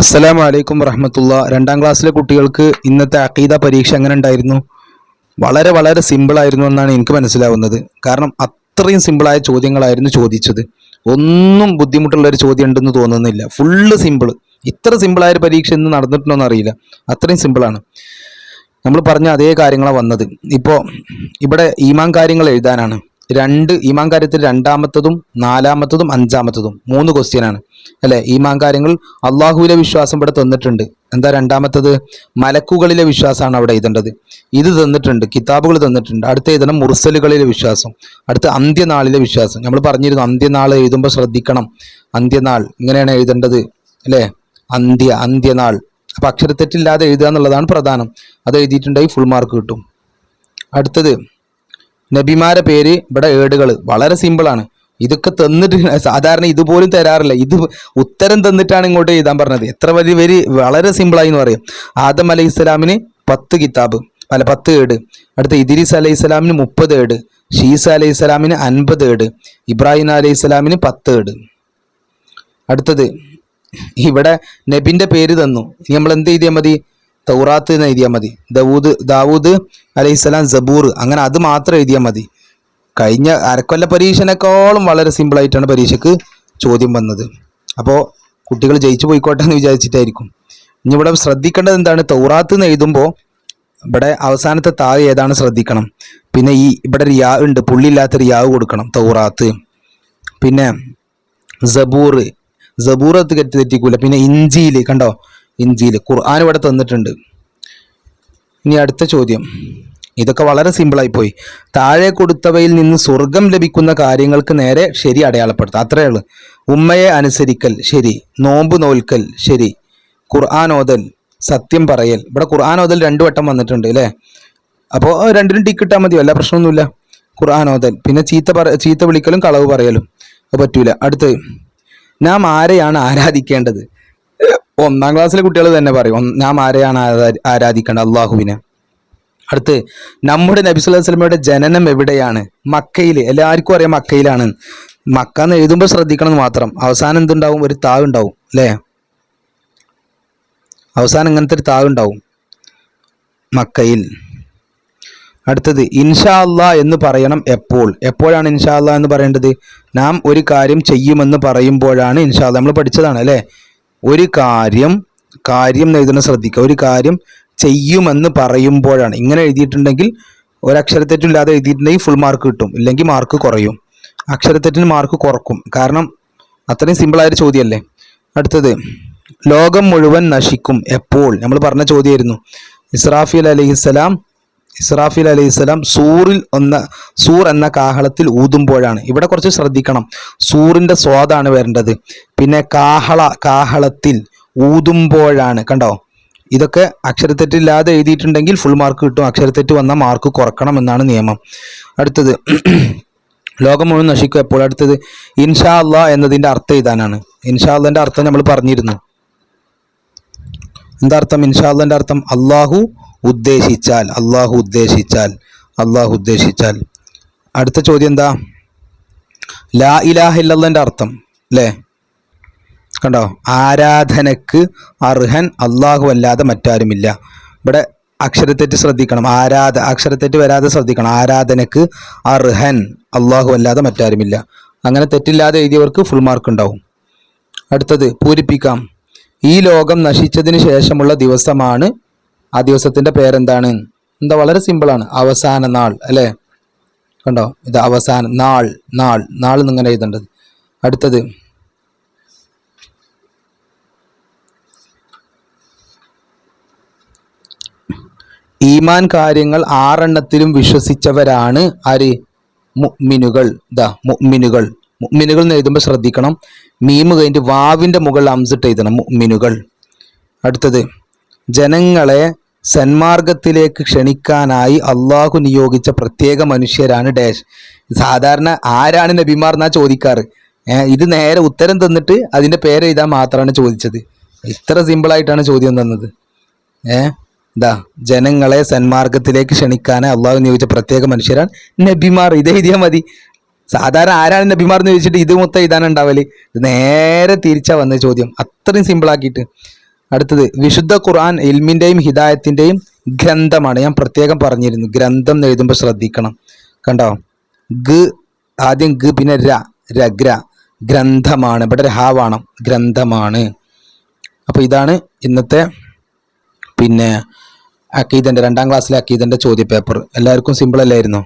അസ്സലാമു അലൈക്കും വറഹ്മത്തുള്ളാ. 2ാം ക്ലാസ്സിലെ കുട്ടികൾക്ക് ഇന്നത്തെ അഖീദ പരീക്ഷ എങ്ങനെ ഉണ്ടായിരുന്നു? വളരെ വളരെ സിമ്പിൾ ആയിരുന്നു എന്നാണ് എനിക്ക് മനസ്സിലാവുന്നത്. കാരണം അത്രയും സിമ്പിളായ ചോദ്യങ്ങളായിരുന്നു ചോദിച്ചത്. ഒന്നും ബുദ്ധിമുട്ടുള്ള ഒരു ചോദ്യം ഉണ്ടെന്ന് തോന്നുന്നില്ല. Full simple. ഇത്ര സിമ്പിളായ ഒരു പരീക്ഷ ഇന്ന് നടന്നിട്ടുണ്ടോയെന്ന് അറിയില്ല. അത്രയും സിമ്പിളാണ്. നമ്മൾ പറഞ്ഞ അതേ കാര്യങ്ങളാണ് വന്നത്. ഇപ്പോൾ ഇവിടെ ഈമാൻ കാര്യങ്ങൾ എഴുതാനാണ്. ഈമാൻ കാര്യത്തിൽ 2ാമത്തതും 4ാമത്തതും 5ാമത്തതും 3 ക്വസ്റ്റ്യനാണ് അല്ലെ. ഈമാൻ കാര്യങ്ങൾ അള്ളാഹുവിലെ വിശ്വാസം ഇവിടെ തന്നിട്ടുണ്ട്. എന്താ 2ാമത്തത്? മലക്കുകളിലെ വിശ്വാസമാണ് അവിടെ എഴുതേണ്ടത്. ഇത് തന്നിട്ടുണ്ട്, കിതാബുകൾ തന്നിട്ടുണ്ട്. അടുത്ത എഴുതണം മുർസലുകളിലെ വിശ്വാസം. അടുത്ത അന്ത്യനാളിലെ വിശ്വാസം. നമ്മൾ പറഞ്ഞിരുന്നു അന്ത്യനാൾ എഴുതുമ്പോൾ ശ്രദ്ധിക്കണം. അന്ത്യനാൾ ഇങ്ങനെയാണ് എഴുതേണ്ടത് അല്ലേ. അന്ത്യനാൾ. അപ്പൊ അക്ഷരത്തെറ്റില്ലാതെ എഴുതുക എന്നുള്ളതാണ് പ്രധാനം. അത് എഴുതിയിട്ടുണ്ടെങ്കിൽ ഫുൾ മാർക്ക് കിട്ടും. അടുത്തത് നബിമാരെ പേര്. ഇവിടെ ഏടുകൾ വളരെ സിമ്പിളാണ്. ഇതൊക്കെ തന്നിട്ട് സാധാരണ ഇതുപോലും തരാറില്ല. ഇത് ഉത്തരം തന്നിട്ടാണ് ഇങ്ങോട്ട് എഴുതാൻ പറഞ്ഞത്. എത്ര വലിയ വളരെ സിമ്പിളായി എന്ന് പറയും. ആദം അലൈഹി ഇസ്ലാമിന് 10 ഏട്. അടുത്ത ഇദ്രീസ് അലൈഹി ഇസ്ലാമിന് 30 ഏട്. ഷീസ അലൈഹി ഇസ്ലാമിന് 50 ഏട്. ഇബ്രാഹിം അലൈഹി ഇസ്ലാമിന് 10 ഏട്. അടുത്തത് ഇവിടെ നബിന്റെ പേര് തന്നു. ഇനി നമ്മൾ എന്ത് എഴുതിയാൽ മതി? തൗറാത്ത് എന്ന് എഴുതിയാൽ മതി. ദാവൂദ് അലൈഹിസ്സലാം സബൂർ, അങ്ങനെ അത് മാത്രം എഴുതിയാൽ മതി. കഴിഞ്ഞ അരക്കൊല്ല പരീക്ഷനേക്കാളും വളരെ സിമ്പിളായിട്ടാണ് പരീക്ഷയ്ക്ക് ചോദ്യം വന്നത്. അപ്പോൾ കുട്ടികൾ ജയിച്ചു പോയിക്കോട്ടെ എന്ന് വിചാരിച്ചിട്ടായിരിക്കും. ഇനി ഇവിടെ ശ്രദ്ധിക്കേണ്ടത് എന്താണ്? തൗറാത്ത് എന്ന് എഴുതുമ്പോൾ ഇവിടെ അവസാനത്തെ താഴെ ഏതാണ് ശ്രദ്ധിക്കണം. പിന്നെ ഇവിടെ ഒരു യാ ഉണ്ട്, പുള്ളിയില്ലാത്തൊരു യാവ് കൊടുക്കണം. തൗറാത്ത്. പിന്നെ സബൂർ അത് തെറ്റിക്കൂല. പിന്നെ ഇഞ്ചീൽ കണ്ടോ, ഇഞ്ചീൽ. ഖുർആൻ ഇവിടെ തന്നിട്ടുണ്ട്. ഇനി അടുത്ത ചോദ്യം. ഇതൊക്കെ വളരെ സിമ്പിളായി പോയി. താഴെ കൊടുത്തവയിൽ നിന്ന് സ്വർഗം ലഭിക്കുന്ന കാര്യങ്ങൾക്ക് നേരെ ശരി അടയാളപ്പെടുത്തുക. അത്രയേ ഉള്ളൂ. ഉമ്മയെ അനുസരിക്കൽ ശരി, നോമ്പ് നോൽക്കൽ ശരി, ഖുർആൻ ഓതൽ, സത്യം പറയൽ. ഇവിടെ ഖുർആൻ ഓതൽ 2 വട്ടം വന്നിട്ടുണ്ട് അല്ലേ. അപ്പോൾ 2നും ടിക്ക് ഇട്ടാൽ മതി, വല്ല പ്രശ്നമൊന്നുമില്ല. ഖുർആൻ ഓതൽ. പിന്നെ ചീത്ത വിളിക്കലും കളവ് പറയലും അത് പറ്റൂല. അടുത്ത് നാം ആരെയാണ് ആരാധിക്കേണ്ടത്? 1ാം ക്ലാസ്സിലെ കുട്ടികൾ തന്നെ പറയും നാം ആരെയാണ് ആരാധിക്കേണ്ടത്? അള്ളാഹുവിനെ. അടുത്ത് നമ്മുടെ നബി സല്ലല്ലാഹു അലൈഹി വസല്ലമയുടെ ജനനം എവിടെയാണ്? മക്കയിൽ. എല്ലാവർക്കും അറിയാം മക്കയിലാണ്. മക്ക എന്ന് എഴുതുമ്പോൾ ശ്രദ്ധിക്കണം മാത്രം. അവസാനം എന്തുണ്ടാവും? ഒരു താവ് ഉണ്ടാവും അല്ലേ. അവസാനം ഇങ്ങനത്തെ ഒരു താവ് ഉണ്ടാവും. മക്കയിൽ. അടുത്തത് ഇൻഷാ അല്ലാ എന്ന് പറയണം എപ്പോൾ? എപ്പോഴാണ് ഇൻഷാ അല്ലാ എന്ന് പറയേണ്ടത്? നാം ഒരു കാര്യം ചെയ്യുമെന്ന് പറയുമ്പോഴാണ് ഇൻഷാ അല്ലാ. നമ്മൾ പഠിച്ചതാണ് അല്ലേ. ഒരു കാര്യം എഴുതുന്നത് ശ്രദ്ധിക്കുക. ഒരു കാര്യം ചെയ്യുമെന്ന് പറയുമ്പോഴാണ്. ഇങ്ങനെ എഴുതിയിട്ടുണ്ടെങ്കിൽ ഒരക്ഷരത്തെറ്റില്ലാതെ എഴുതിയിട്ടുണ്ടെങ്കിൽ ഫുൾ മാർക്ക് കിട്ടും, ഇല്ലെങ്കിൽ മാർക്ക് കുറയും. അക്ഷരത്തെറ്റിന് മാർക്ക് കുറക്കും. കാരണം അത്രയും സിമ്പിളായൊരു ചോദ്യമല്ലേ. അടുത്തത് ലോകം മുഴുവൻ നശിക്കും എപ്പോൾ? നമ്മൾ പറഞ്ഞ ചോദ്യമായിരുന്നു. ഇസ്രാഫീൽ അലൈഹിസ്സലാം സൂർ എന്ന കാഹളത്തിൽ ഊതുമ്പോഴാണ്. ഇവിടെ കുറച്ച് ശ്രദ്ധിക്കണം. സൂറിന്റെ സ്വാദാണ് വരേണ്ടത്. പിന്നെ കാഹളത്തിൽ ഊതുമ്പോഴാണ്. കണ്ടോ, ഇതൊക്കെ അക്ഷരത്തെറ്റില്ലാതെ എഴുതിയിട്ടുണ്ടെങ്കിൽ ഫുൾ മാർക്ക് കിട്ടും. അക്ഷരത്തെറ്റ് വന്നാൽ മാർക്ക് കുറക്കണം എന്നാണ് നിയമം. അടുത്തത് ലോകം മുഴുവൻ നശിക്കും എപ്പോൾ? അടുത്തത് ഇൻഷാ അല്ലാ എന്നതിൻ്റെ അർത്ഥം എഴുതാനാണ്. ഇൻഷാ അല്ലാന്റെ അർത്ഥം നമ്മൾ പറഞ്ഞിരുന്നു. എന്താ അർത്ഥം? ഇൻഷാ അല്ലാന്റെ അർത്ഥം അള്ളാഹു ഉദ്ദേശിച്ചാൽ. അടുത്ത ചോദ്യം എന്താ? ലാ ഇലാഹ ഇല്ലല്ലാഹിന്റെ അർത്ഥം അല്ലേ. കണ്ടോ, ആരാധനക്ക് അർഹൻ അള്ളാഹു അല്ലാതെ മറ്റാരുമില്ല. ഇവിടെ അക്ഷരത്തെറ്റ് ശ്രദ്ധിക്കണം. അക്ഷരത്തെറ്റ് വരാതെ ശ്രദ്ധിക്കണം. ആരാധനക്ക് അർഹൻ അള്ളാഹു അല്ലാതെ മറ്റാരുമില്ല. അങ്ങനെ തെറ്റില്ലാതെ എഴുതിയവർക്ക് ഫുൾ മാർക്ക് ഉണ്ടാവും. അടുത്തത് പൂരിപ്പിക്കാം. ഈ ലോകം നശിച്ചതിന് ശേഷമുള്ള ദിവസമാണ്. ആ ദിവസത്തിന്റെ പേരെന്താണ്? എന്താ? വളരെ സിമ്പിളാണ്. അവസാന നാൾ അല്ലേ. കണ്ടോ, ഇത് അവസാന നാൾ എന്നിങ്ങനെ എഴുതേണ്ടത്. അടുത്തത് ഈമാൻ കാര്യങ്ങൾ 6 എണ്ണത്തിലും വിശ്വസിച്ചവരാണ് ആര്? മുഅ്മിനുകൾ. മുഅ്മിനുകൾ എന്ന് എഴുതുമ്പോൾ ശ്രദ്ധിക്കണം. മീമ് കഴിഞ്ഞിട്ട് വാവിന്റെ മുകളിൽ അംസിട്ട് എഴുതണം. മുഅ്മിനുകൾ. അടുത്തത് ജനങ്ങളെ സന്മാർഗത്തിലേക്ക് ക്ഷണിക്കാനായി അള്ളാഹു നിയോഗിച്ച പ്രത്യേക മനുഷ്യരാണ് ഡാഷ്. സാധാരണ ആരാണ് നബിമാർ എന്നാ ചോദിക്കാറ്. ഇത് നേരെ ഉത്തരം തന്നിട്ട് അതിന്റെ പേര് എഴുതാൻ മാത്രമാണ് ചോദിച്ചത്. ഇത്ര സിമ്പിളായിട്ടാണ് ചോദ്യം തന്നത്. ജനങ്ങളെ സന്മാർഗത്തിലേക്ക് ക്ഷണിക്കാനായി അള്ളാഹു നിയോഗിച്ച പ്രത്യേക മനുഷ്യരാണ് നബിമാർ. ഇത് എഴുതിയാൽ മതി. സാധാരണ ആരാണ് നബിമാർ എന്ന് ചോദിച്ചിട്ട് ഇത് മൊത്തം എഴുതാനുണ്ടാവല്. ഇത് നേരെ തിരിച്ചാ വന്ന ചോദ്യം. അത്രയും സിമ്പിളാക്കിയിട്ട് അടുത്തത് വിശുദ്ധ ഖുർആൻ ഇൽമിൻ്റെയും ഹിദായത്തിൻ്റെയും ഗ്രന്ഥമാണ്. ഞാൻ പ്രത്യേകം പറഞ്ഞിരുന്നു, ഗ്രന്ഥം എന്ന് എഴുതുമ്പോൾ ശ്രദ്ധിക്കണം. കണ്ടോ, ഗ ആദ്യം ഗ പിന്നെ രഗ്ര, ഗ്രന്ഥമാണ്. ഇവിടെ ഒരു ഹാ വേണം, ഗ്രന്ഥമാണ്. അപ്പോൾ ഇതാണ് ഇന്നത്തെ പിന്നെ അക്കീദൻ്റെ 2ാം ക്ലാസ്സിലെ അക്കീദൻ്റെ ചോദ്യപേപ്പർ. എല്ലാവർക്കും സിമ്പിൾ അല്ലായിരുന്നു?